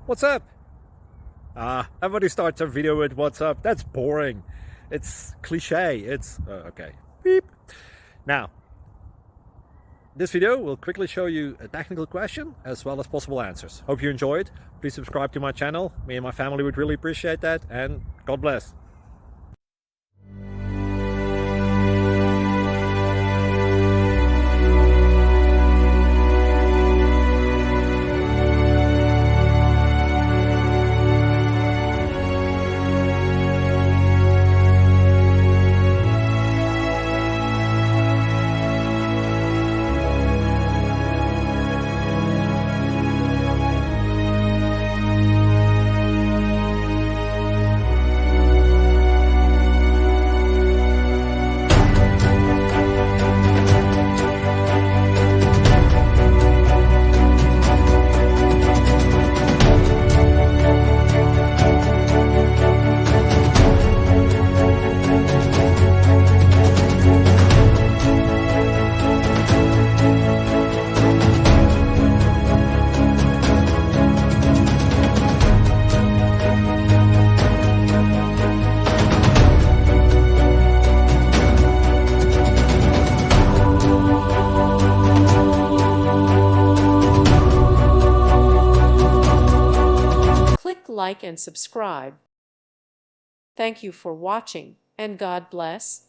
What's up? Everybody starts a video with what's up. That's boring. It's cliche. It's okay. Beep. Now, this video will quickly show you a technical question as well as possible answers. Hope you enjoyed. Please subscribe to my channel. Me and my family would really appreciate that, and God bless. Click like and subscribe. Thank you for watching, and God bless.